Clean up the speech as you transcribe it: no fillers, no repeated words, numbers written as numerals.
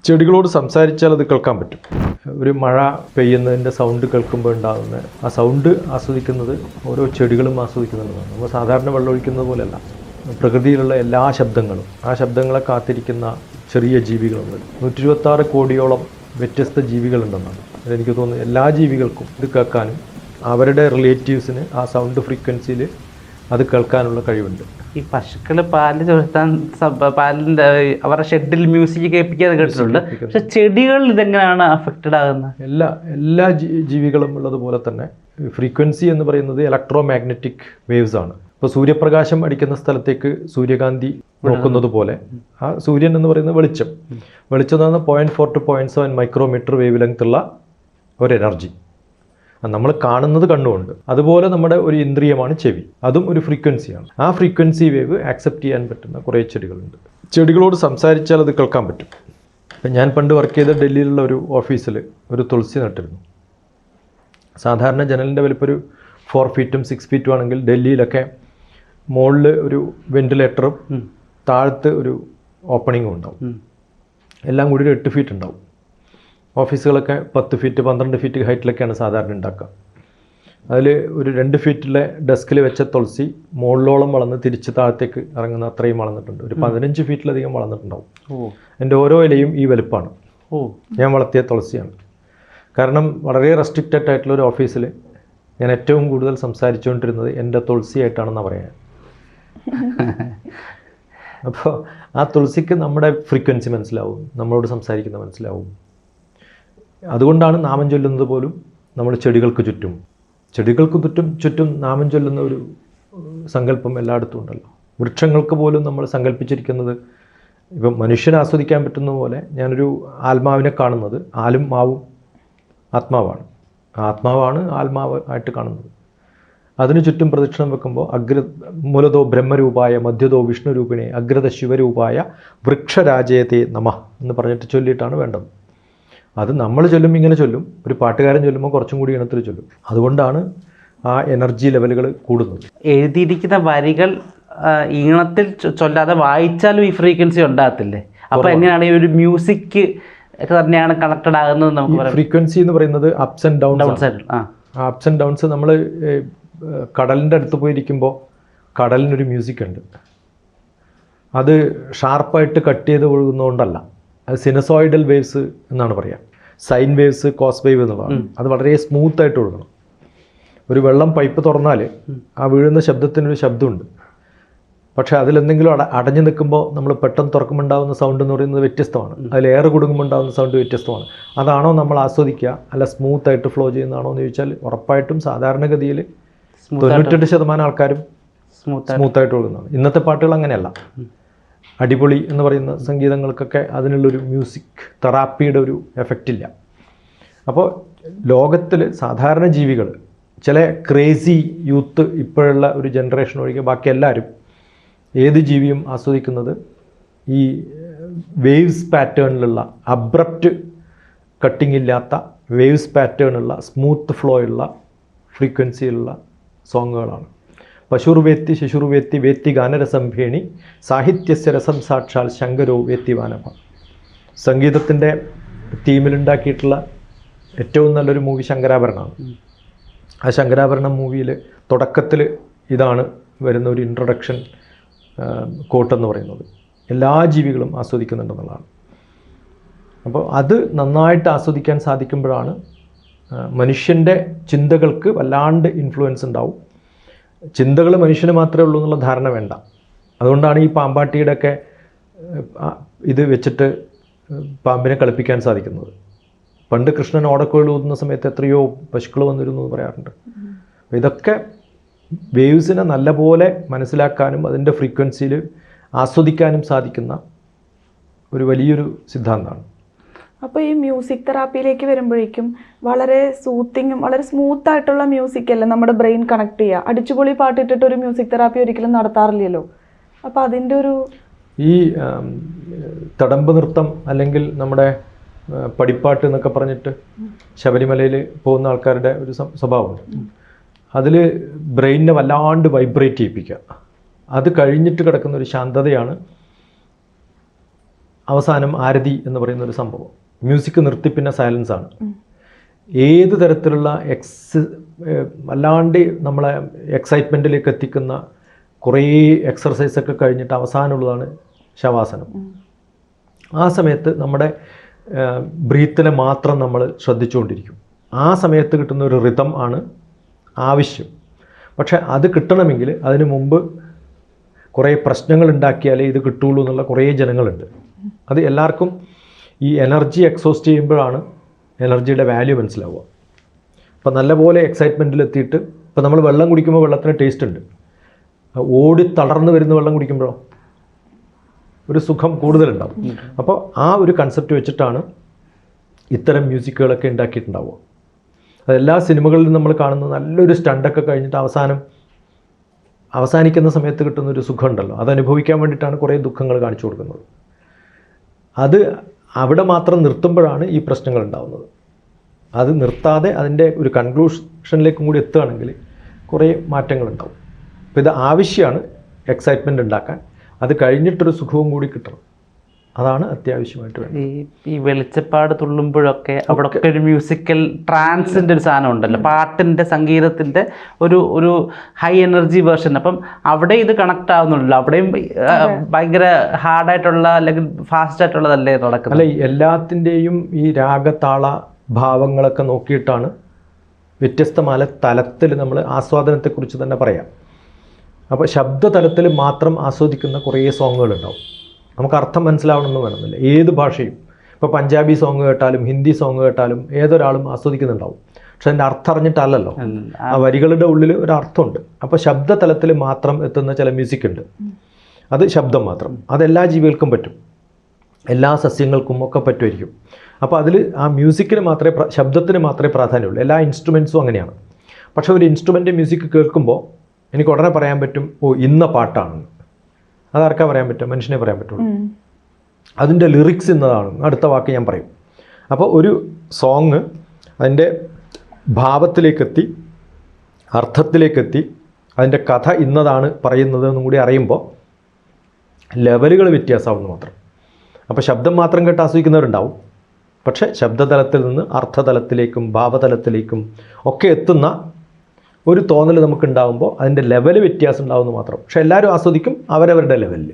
ചെടികളോട് സംസാരിച്ചാൽ അത് കേൾക്കാൻ പറ്റും. ഒരു മഴ പെയ്യുന്നതിൻ്റെ സൗണ്ട് കേൾക്കുമ്പോൾ ഉണ്ടാകുന്ന ആ സൗണ്ട് ആസ്വദിക്കുന്നത് ഓരോ ചെടികളും ആസ്വദിക്കുന്നുള്ളതാണ്. നമ്മൾ സാധാരണ വെള്ളമൊഴിക്കുന്നത് പോലെയല്ല. പ്രകൃതിയിലുള്ള എല്ലാ ശബ്ദങ്ങളും, ആ ശബ്ദങ്ങളെ കാത്തിരിക്കുന്ന ചെറിയ ജീവികളുണ്ട്. 126 കോടിയോളം വ്യത്യസ്ത ജീവികളുണ്ടെന്നാണ് എനിക്ക് തോന്നുന്നത്. എല്ലാ ജീവികൾക്കും ഇത് കേൾക്കാനും അവരുടെ റിലേറ്റീവ്സിന് ആ സൗണ്ട് ഫ്രീക്വൻസിയിൽ അത് കേൾക്കാനുള്ള കഴിവുണ്ട്. ഈ പശുക്കൾ പാല് ചോദിച്ചാൽ പാലിൻ്റെ അവരുടെ ഷെഡിൽ മ്യൂസിക് കേൾപ്പിക്കാതെ കേട്ടിട്ടുണ്ട്. പക്ഷെ ചെടികൾ ഇതെങ്ങനെയാണ് അഫക്റ്റഡ് ആകുന്നത്? എല്ലാ ജീവികളും ഉള്ളതുപോലെ തന്നെ ഫ്രീക്വൻസി എന്ന് പറയുന്നത് ഇലക്ട്രോ മാഗ്നറ്റിക് വേവ്സ് ആണ്. ഇപ്പോൾ സൂര്യപ്രകാശം അടിക്കുന്ന സ്ഥലത്തേക്ക് സൂര്യകാന്തി നോക്കുന്നത് പോലെ ആ സൂര്യൻ എന്ന് പറയുന്നത് വെളിച്ചം എന്ന് പറഞ്ഞാൽ 0.4 to 0.7 മൈക്രോമീറ്റർ വേവ് ലെങ്ത് ഉള്ള ഒരു എനർജി. നമ്മൾ കാണുന്നത് കണ്ണുകൊണ്ട്. അതുപോലെ നമ്മുടെ ഒരു ഇന്ദ്രിയമാണ് ചെവി, അതും ഒരു ഫ്രീക്വൻസിയാണ്. ആ ഫ്രീക്വൻസി വേവ് ആക്സെപ്റ്റ് ചെയ്യാൻ പറ്റുന്ന കുറേ ചെടികളുണ്ട്. ചെടികളോട് സംസാരിച്ചാൽ അത് കേൾക്കാൻ പറ്റും. ഇപ്പം ഞാൻ പണ്ട് വർക്ക് ചെയ്ത ഡൽഹിയിലുള്ള ഒരു ഓഫീസിൽ ഒരു തുളസി നട്ടിരുന്നു. സാധാരണ ജനലിൻ്റെ വലിപ്പം ഒരു 4 feet 6 feet ആണെങ്കിൽ ഡൽഹിയിലൊക്കെ മുകളിൽ ഒരു വെന്റിലേറ്ററും താഴത്ത് ഒരു ഓപ്പണിങ്ങും ഉണ്ടാവും. എല്ലാം കൂടി ഒരു 8 feet ഉണ്ടാവും. ഓഫീസുകളൊക്കെ 10 feet 12 feet ഹൈറ്റിലൊക്കെയാണ് സാധാരണ ഉണ്ടാക്കുക. അതിൽ ഒരു 2 feet ഡെസ്കിൽ വെച്ച തുളസി മുകളിലോളം വളർന്ന് തിരിച്ച് താഴത്തേക്ക് ഇറങ്ങുന്ന അത്രയും വളർന്നിട്ടുണ്ട്. ഒരു 15 feet വളർന്നിട്ടുണ്ടാവും. എൻ്റെ ഓരോ ഇലയും ഈ വലുപ്പമാണ്. ഞാൻ വളർത്തിയ തുളസിയാണ്. കാരണം വളരെ റെസ്ട്രിക്റ്റഡ് ആയിട്ടുള്ള ഒരു ഓഫീസിൽ ഞാൻ ഏറ്റവും കൂടുതൽ സംസാരിച്ചുകൊണ്ടിരുന്നത് എൻ്റെ തുളസിയായിട്ടാണെന്ന് പറയാൻ. അപ്പോൾ ആ തുളസിക്ക് നമ്മുടെ ഫ്രീക്വൻസി മനസ്സിലാവും, നമ്മളോട് സംസാരിക്കുന്ന മനസ്സിലാവും. അതുകൊണ്ടാണ് നാമം ചൊല്ലുന്നത് പോലും നമ്മൾ ചെടികൾക്ക് ചുറ്റും നാമം ചൊല്ലുന്ന ഒരു സങ്കല്പം എല്ലായിടത്തും ഉണ്ടല്ലോ. വൃക്ഷങ്ങൾക്ക് പോലും നമ്മൾ സങ്കല്പിച്ചിരിക്കുന്നത് ഇപ്പം മനുഷ്യന് ആസ്വദിക്കാൻ പറ്റുന്ന പോലെ ഞാനൊരു ആത്മാവിനെ കാണുന്നത്, ആലും മാവും ആത്മാവാണ്. ആത്മാവാണ് ആത്മാവ് ആയിട്ട് കാണുന്നത്. അതിനു ചുറ്റും പ്രദക്ഷിണം വെക്കുമ്പോൾ മൂലതോ ബ്രഹ്മരൂപായ മധ്യതോ വിഷ്ണുരൂപിണെ അഗ്രത ശിവരൂപായ വൃക്ഷരാജയത്തെ നമഃ എന്ന് പറഞ്ഞിട്ട് ചൊല്ലിയിട്ടാണ് വേണ്ടത്. അത് നമ്മൾ ചൊല്ലും, ഇങ്ങനെ ചൊല്ലും. ഒരു പാട്ടുകാരൻ ചൊല്ലുമ്പോൾ കുറച്ചും കൂടി ഇണത്തിൽ ചൊല്ലും. അതുകൊണ്ടാണ് ആ എനർജി ലെവലുകൾ കൂടുന്നത്. എഴുതിയിരിക്കുന്ന വരികൾ ഈണത്തിൽ ചൊല്ലാതെ വായിച്ചാലും ഈ ഫ്രീക്വൻസി ഉണ്ടാകത്തില്ലേ? അപ്പോൾ എങ്ങനെയാണ് ഈ ഒരു മ്യൂസിക് തന്നെയാണ് കണക്റ്റഡ് ആകുന്നത്? നമുക്ക് ഫ്രീക്വൻസി എന്ന് പറയുന്നത് അപ്സ് ആൻഡ് ഡൗൺസ്. ആ അപ്സ് ആൻഡ് ഡൗൺസ് നമ്മൾ കടലിൻ്റെ അടുത്ത് പോയിരിക്കുമ്പോൾ കടലിനൊരു മ്യൂസിക് ഉണ്ട്. അത് ഷാർപ്പായിട്ട് കട്ട് ചെയ്ത് ഒഴുകുന്നതുകൊണ്ടല്ല, അത് സിനസോയിഡൽ വേവ്സ് എന്നാണ് പറയുക. സൈൻ വേവ്സ്, കോസ് വേവ് എന്നുള്ളതാണ്. അത് വളരെ സ്മൂത്തായിട്ട് ഒഴുകണം. ഒരു വെള്ളം പൈപ്പ് തുറന്നാൽ ആ വീഴുന്ന ശബ്ദത്തിനൊരു ശബ്ദമുണ്ട്. പക്ഷേ അതിലെന്തെങ്കിലും അടഞ്ഞു നിൽക്കുമ്പോൾ നമ്മൾ പെട്ടെന്ന് തുറക്കുമ്പോൾ ഉണ്ടാകുന്ന സൗണ്ട് എന്ന് പറയുന്നത് വ്യത്യസ്തമാണ്. അതിൽ എയർ കുടുങ്ങുമ്പോൾ ഉണ്ടാകുന്ന സൗണ്ട് വ്യത്യസ്തമാണ്. അതാണോ നമ്മൾ ആസ്വദിക്കുക, അല്ല സ്മൂത്തായിട്ട് ഫ്ലോ ചെയ്യുന്നതാണോ എന്ന് ചോദിച്ചാൽ ഉറപ്പായിട്ടും സാധാരണഗതിയിൽ 98% ആൾക്കാരും സ്മൂത്തായിട്ട് ഒഴുകുന്നതാണ്. ഇന്നത്തെ പാട്ടുകൾ അങ്ങനെയല്ല. അടിപൊളി എന്ന് പറയുന്ന സംഗീതങ്ങൾക്കൊക്കെ അതിനുള്ളൊരു മ്യൂസിക് തെറാപ്പിയുടെ ഒരു എഫക്റ്റ് ഇല്ല. അപ്പോൾ ലോകത്തിൽ സാധാരണ ജീവികൾ, ചില ക്രേസി യൂത്ത് ഇപ്പോഴുള്ള ഒരു ജനറേഷൻ ഒഴികെ ബാക്കി എല്ലാവരും, ഏത് ജീവിയും ആസ്വദിക്കുന്നത് ഈ വേവ്സ് പാറ്റേണിലുള്ള, അബ്രപ്റ്റ് കട്ടിങ് ഇല്ലാത്ത വേവ്സ് പാറ്റേണുള്ള, സ്മൂത്ത് ഫ്ലോ ഉള്ള, ഫ്രീക്വൻസിയിലുള്ള സോങ്ങുകളാണ്. പശുർവേത്തി ശിശുർവേത്തി വേത്തി ഗാനരസംഭേണി സാഹിത്യസ്യ രസം സാക്ഷാൽ ശങ്കരോ വേത്തി വാനഭ. സംഗീതത്തിൻ്റെ തീമിലുണ്ടാക്കിയിട്ടുള്ള ഏറ്റവും നല്ലൊരു മൂവി ശങ്കരാഭരണമാണ്. ആ ശങ്കരാഭരണം മൂവിയിൽ തുടക്കത്തിൽ ഇതാണ് വരുന്ന ഒരു ഇൻട്രൊഡക്ഷൻ കോട്ടെന്ന് പറയുന്നത്. എല്ലാ ജീവികളും ആസ്വദിക്കുന്നുണ്ടെന്നുള്ളതാണ്. അപ്പോൾ അത് നന്നായിട്ട് ആസ്വദിക്കാൻ സാധിക്കുമ്പോഴാണ് മനുഷ്യൻ്റെ ചിന്തകൾക്ക് വല്ലാണ്ട് ഇൻഫ്ലുവൻസ് ഉണ്ടാവും. ചിന്തകൾ മനുഷ്യന് മാത്രമേ ഉള്ളൂ എന്നുള്ള ധാരണ വേണ്ട. അതുകൊണ്ടാണ് ഈ പാമ്പാട്ടിയുടെ ഒക്കെ ഇത് വെച്ചിട്ട് പാമ്പിനെ കളിപ്പിക്കാൻ സാധിക്കുന്നത്. പണ്ട് കൃഷ്ണൻ ഓടക്കുഴൽ ഊതുന്ന സമയത്ത് എത്രയോ പശുക്കൾ വന്നിരുന്നു എന്ന് പറയാറുണ്ട്. അപ്പോൾ ഇതൊക്കെ വേവ്സിനെ നല്ലപോലെ മനസ്സിലാക്കാനും അതിൻ്റെ ഫ്രീക്വൻസിയിൽ ആസ്വദിക്കാനും സാധിക്കുന്ന ഒരു വലിയൊരു സിദ്ധാന്തമാണ്. അപ്പോൾ ഈ മ്യൂസിക് തെറാപ്പിയിലേക്ക് വരുമ്പോഴേക്കും വളരെ സൂത്തിങ്ങും വളരെ സ്മൂത്തായിട്ടുള്ള മ്യൂസിക് അല്ലേ നമ്മുടെ ബ്രെയിൻ കണക്ട് ചെയ്യുക. അടിച്ചുപൊളി പാട്ടിട്ടിട്ട് ഒരു മ്യൂസിക് തെറാപ്പി ഒരിക്കലും നടത്താറില്ലല്ലോ. അപ്പോൾ അതിൻ്റെ ഒരു ഈ തടമ്പ് നൃത്തം അല്ലെങ്കിൽ നമ്മുടെ പടിപ്പാട്ട് എന്നൊക്കെ പറഞ്ഞിട്ട് ശബരിമലയിൽ പോകുന്ന ആൾക്കാരുടെ ഒരു സ്വഭാവമുണ്ട്. അതിൽ ബ്രെയിനിനെ വല്ലാണ്ട് വൈബ്രേറ്റ് ചെയ്യിപ്പിക്കുക. അത് കഴിഞ്ഞിട്ട് കിടക്കുന്ന ഒരു ശാന്തതയാണ് അവസാനം ആരതി എന്ന് പറയുന്ന ഒരു സംഭവം. മ്യൂസിക് നിർത്തി പിന്നെ സൈലൻസ് ആണ്. ഏത് തരത്തിലുള്ള അല്ലാണ്ട് നമ്മളെ എക്സൈറ്റ്മെൻറ്റിലേക്ക് എത്തിക്കുന്ന കുറേ എക്സർസൈസൊക്കെ കഴിഞ്ഞിട്ട് അവസാനമുള്ളതാണ് ശവാസനം. ആ സമയത്ത് നമ്മുടെ ബ്രീത്തിനെ മാത്രം നമ്മൾ ശ്രദ്ധിച്ചുകൊണ്ടിരിക്കും. ആ സമയത്ത് കിട്ടുന്ന ഒരു റിതം ആണ് ആവശ്യം. പക്ഷെ അത് കിട്ടണമെങ്കിൽ അതിനു മുമ്പ് കുറേ പ്രശ്നങ്ങൾ ഉണ്ടാക്കിയാലേ ഇത് കിട്ടുള്ളൂ എന്നുള്ള കുറേ ജനങ്ങളുണ്ട്. അത് എല്ലാവർക്കും ഈ എനർജി എക്സോസ്റ്റ് ചെയ്യുമ്പോഴാണ് എനർജിയുടെ വാല്യൂ മനസ്സിലാവുക. അപ്പോൾ നല്ലപോലെ എക്സൈറ്റ്മെൻറ്റിലെത്തിയിട്ട് ഇപ്പോൾ നമ്മൾ വെള്ളം കുടിക്കുമ്പോൾ വെള്ളത്തിന് ടേസ്റ്റ് ഉണ്ട്. ഓടി തളർന്നു വരുന്ന വെള്ളം കുടിക്കുമ്പോഴോ ഒരു സുഖം കൂടുതലുണ്ടാവും. അപ്പോൾ ആ ഒരു കൺസെപ്റ്റ് വെച്ചിട്ടാണ് ഇത്തരം മ്യൂസിക്കുകളൊക്കെ ഉണ്ടാക്കിയിട്ടുണ്ടാവുക. അതെല്ലാ സിനിമകളിലും നമ്മൾ കാണുന്ന നല്ലൊരു സ്റ്റണ്ടൊക്കെ കഴിഞ്ഞിട്ട് അവസാനിക്കുന്ന സമയത്ത് കിട്ടുന്നൊരു സുഖമുണ്ടല്ലോ, അതനുഭവിക്കാൻ വേണ്ടിയിട്ടാണ് കുറേ ദുഃഖങ്ങൾ കാണിച്ചു കൊടുക്കുന്നത്. അത് അവിടെ മാത്രം നിർത്തുമ്പോഴാണ് ഈ പ്രശ്നങ്ങൾ ഉണ്ടാകുന്നത്. അത് നിർത്താതെ അതിൻ്റെ ഒരു കൺക്ലൂഷനിലേക്കും കൂടി എത്തുകയാണെങ്കിൽ കുറേ മാറ്റങ്ങളുണ്ടാവും. അപ്പോൾ ഇത് ആവശ്യമാണ് എക്സൈറ്റ്മെൻറ്റ് ഉണ്ടാക്കാൻ. അത് കഴിഞ്ഞിട്ടൊരു സുഖവും കൂടി കിട്ടണം. അതാണ് അത്യാവശ്യമായിട്ട് വേണ്ടത്. ഈ വെളിച്ചപ്പാട് തുള്ളുമ്പോഴൊക്കെ അവിടെയൊക്കെ ഒരു മ്യൂസിക്കൽ ട്രാൻസിൻ്റെ ഒരു സാധനം ഉണ്ടല്ലോ, പാട്ടിൻ്റെ സംഗീതത്തിൻ്റെ ഒരു ഹൈ എനർജി വേർഷൻ. അപ്പം അവിടെ ഇത് കണക്ട് ആവുന്നുള്ളൂ. അവിടെയും ഭയങ്കര ഹാർഡായിട്ടുള്ള അല്ലെങ്കിൽ ഫാസ്റ്റ് ആയിട്ടുള്ളതല്ലേ നടക്കുന്നത്? അല്ല, എല്ലാത്തിൻ്റെയും ഈ രാഗതാള ഭാവങ്ങളൊക്കെ നോക്കിയിട്ടാണ് വ്യത്യസ്തമായ തലത്തിൽ നമ്മൾ ആസ്വാദനത്തെക്കുറിച്ച് തന്നെ പറയാം. അപ്പോൾ ശബ്ദതലത്തിൽ മാത്രം ആസ്വദിക്കുന്ന കുറേ സോങ്ങുകളുണ്ടാവും. നമുക്ക് അർത്ഥം മനസ്സിലാവണമെന്ന് വേണമെന്നില്ല. ഏത് ഭാഷയും, ഇപ്പോൾ പഞ്ചാബി സോങ് കേട്ടാലും ഹിന്ദി സോങ് കേട്ടാലും ഏതൊരാളും ആസ്വദിക്കുന്നുണ്ടാവും. പക്ഷെ അതിൻ്റെ അർത്ഥം അറിഞ്ഞിട്ടല്ലല്ലോ, ആ വരികളുടെ ഉള്ളിൽ ഒരു അർത്ഥമുണ്ട്. അപ്പോൾ ശബ്ദതലത്തിൽ മാത്രം എത്തുന്ന ചില മ്യൂസിക് ഉണ്ട്, അത് ശബ്ദം മാത്രം. അതെല്ലാ ജീവികൾക്കും പറ്റും, എല്ലാ സസ്യങ്ങൾക്കും ഒക്കെ പറ്റുമായിരിക്കും. അപ്പോൾ അതിൽ ആ മ്യൂസിക്കിന് മാത്രമേ, ശബ്ദത്തിന് മാത്രമേ പ്രാധാന്യമുള്ളൂ. എല്ലാ ഇൻസ്ട്രുമെൻസും അങ്ങനെയാണ്. പക്ഷേ ഒരു ഇൻസ്ട്രുമെൻ്റ് മ്യൂസിക് കേൾക്കുമ്പോൾ എനിക്ക് ഉടനെ പറയാൻ പറ്റും, ഓ ഇന്ന പാട്ടാണെന്ന്. അതാർക്കാ പറയാൻ പറ്റും? മനുഷ്യനെ പറയാൻ പറ്റുള്ളൂ. അതിൻ്റെ ലിറിക്സ് ഇന്നതാണ്, അടുത്ത വാക്ക് ഞാൻ പറയും. അപ്പോൾ ഒരു സോങ് അതിൻ്റെ ഭാവത്തിലേക്കെത്തി, അർത്ഥത്തിലേക്കെത്തി, അതിൻ്റെ കഥ ഇന്നതാണ് പറയുന്നത് എന്നും കൂടി അറിയുമ്പോൾ ലെവലുകൾ വ്യത്യാസമാവുന്നു മാത്രം. അപ്പോൾ ശബ്ദം മാത്രം കേട്ട് ആസ്വദിക്കുന്നവരുണ്ടാവും. പക്ഷേ ശബ്ദതലത്തിൽ നിന്ന് അർത്ഥതലത്തിലേക്കും ഭാവതലത്തിലേക്കും ഒക്കെ എത്തുന്ന ഒരു തോന്നൽ നമുക്കുണ്ടാകുമ്പോൾ അതിൻ്റെ ലെവൽ വ്യത്യാസം ഉണ്ടാവുമെന്ന് മാത്രം. പക്ഷെ എല്ലാവരും ആസ്വദിക്കും അവരവരുടെ ലെവലിൽ.